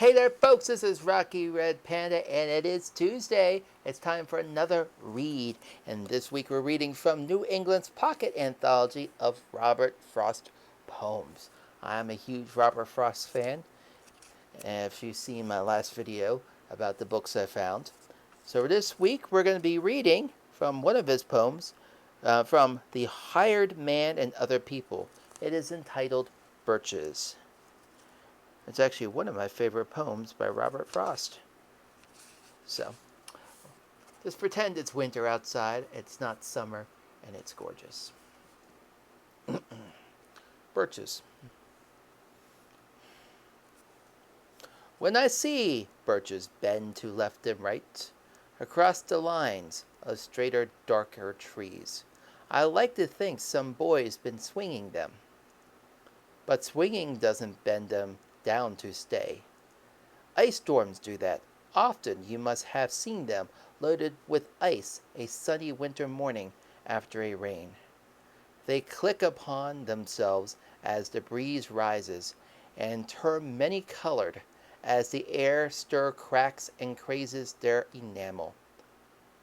Hey there, folks, this is Rocky Red Panda, and it is Tuesday. It's time for another read. And this week we're reading from New England's Pocket Anthology of Robert Frost poems. I'm a huge Robert Frost fan, and if you've seen my last video about the books I found. So this week we're going to be reading from one of his poems, from The Hired Man and Other People. It is entitled Birches. It's actually one of my favorite poems by Robert Frost. So, just pretend it's winter outside, it's not summer, and it's gorgeous. Birches. When I see birches bend to left and right, across the lines of straighter, darker trees, I like to think some boy's been swinging them. But swinging doesn't bend them down to stay. Ice storms do that. Often you must have seen them loaded with ice a sunny winter morning after a rain. They click upon themselves as the breeze rises, and turn many-colored as the air stir cracks and crazes their enamel.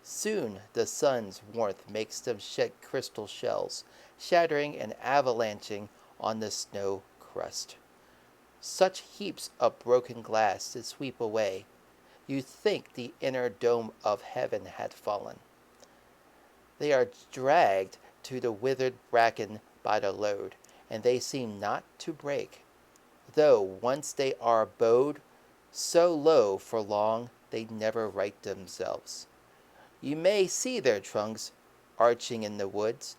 Soon the sun's warmth makes them shed crystal shells, shattering and avalanching on the snow crust. Such heaps of broken glass to sweep away, you'd think the inner dome of heaven had fallen. They are dragged to the withered bracken by the load, and they seem not to break, though once they are bowed so low for long they never right themselves. You may see their trunks arching in the woods,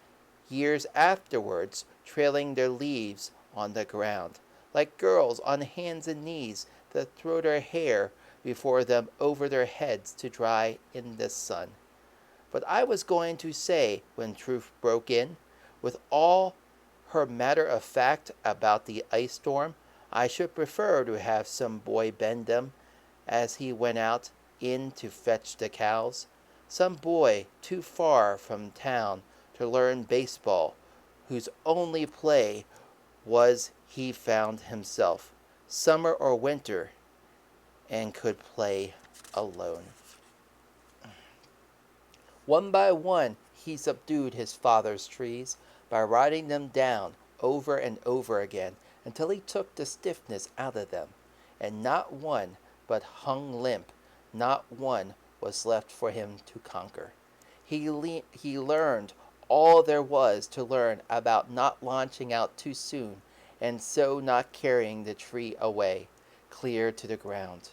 years afterwards trailing their leaves on the ground, like girls on hands and knees that throw their hair before them over their heads to dry in the sun. But I was going to say, when Truth broke in, with all her matter of fact about the ice storm, I should prefer to have some boy Bendum as he went out in to fetch the cows. Some boy too far from town to learn baseball, whose only play was he found himself, summer or winter, and could play alone. One by one he subdued his father's trees by riding them down over and over again until he took the stiffness out of them, and not one but hung limp, not one was left for him to conquer. He learned all there was to learn about not launching out too soon, and so not carrying the tree away, clear to the ground.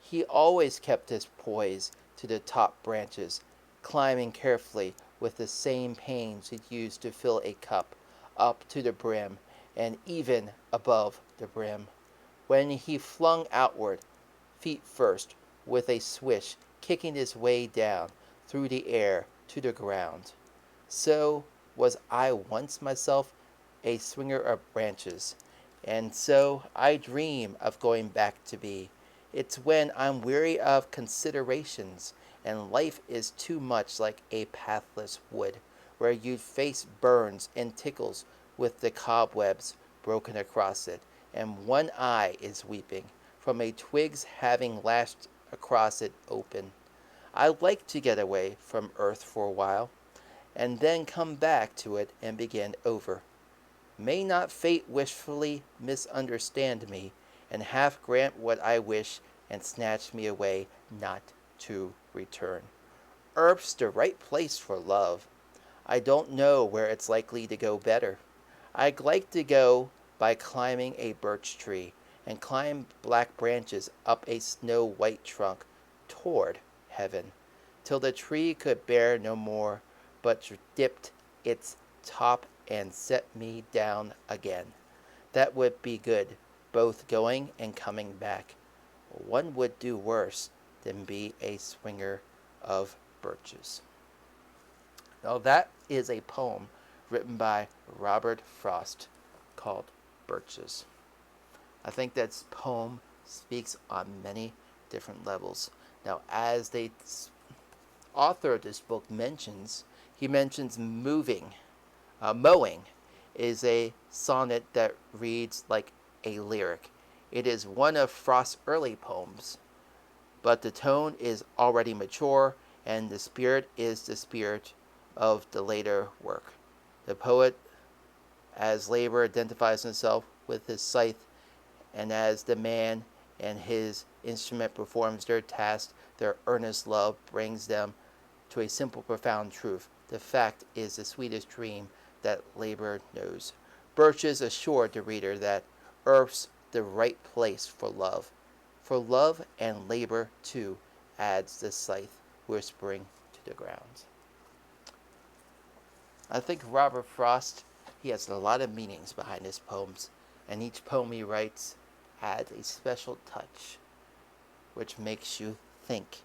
He always kept his poise to the top branches, climbing carefully with the same pains he'd used to fill a cup, up to the brim, and even above the brim, when he flung outward, feet first, with a swish, kicking his way down through the air to the ground. So was I once myself a swinger of branches, and so I dream of going back to be. It's when I'm weary of considerations, and life is too much like a pathless wood, where you'd face burns and tickles with the cobwebs broken across it, and one eye is weeping, from a twig's having lashed across it open. I like to get away from earth for a while, and then come back to it and begin over. May not fate wishfully misunderstand me, and half grant what I wish, and snatch me away not to return. Earth's the right place for love. I don't know where it's likely to go better. I'd like to go by climbing a birch tree, and climb black branches up a snow-white trunk toward heaven, till the tree could bear no more, but dipped its top and set me down again. That would be good, both going and coming back. One would do worse than be a swinger of birches. Now that is a poem written by Robert Frost called Birches. I think that poem speaks on many different levels. Now, as the author of this book mentions, he mentions mowing is a sonnet that reads like a lyric. It is one of Frost's early poems, but the tone is already mature, and the spirit is the spirit of the later work. The poet, as labor, identifies himself with his scythe, and as the man and his instrument performs their task, their earnest love brings them to a simple, profound truth. The fact is the sweetest dream that labor knows. Birches assured the reader that earth's the right place for love. For love and labor, too, adds the scythe, whispering to the ground. I think Robert Frost, he has a lot of meanings behind his poems, and each poem he writes adds a special touch, which makes you think,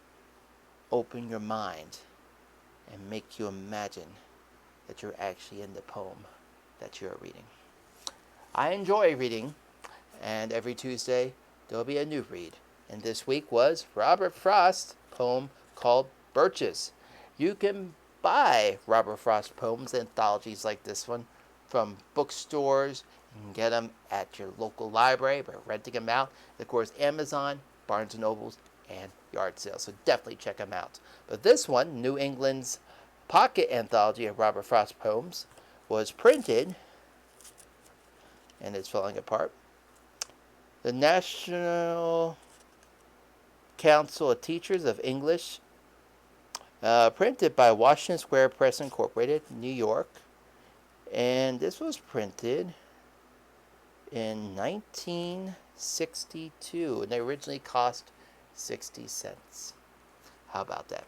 open your mind, and make you imagine that you're actually in the poem that you're reading. I enjoy reading, and every Tuesday there'll be a new read. And this week was Robert Frost's poem called Birches. You can buy Robert Frost poems, anthologies like this one, from bookstores. You can get them at your local library by renting them out. Of course, Amazon, Barnes & Nobles, and yard sales. So definitely check them out. But this one, New England's Pocket Anthology of Robert Frost Poems, was printed, and it's falling apart. The National Council of Teachers of English, printed by Washington Square Press Incorporated, New York. And this was printed in 1962, and they originally cost 60 cents. How about that?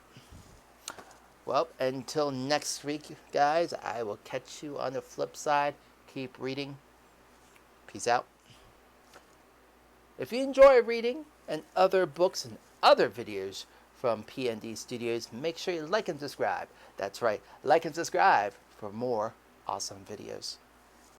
Well, until next week, guys, I will catch you on the flip side. Keep reading. Peace out. If you enjoy reading and other books and other videos from P&D Studios, make sure you like and subscribe. That's right, like and subscribe for more awesome videos.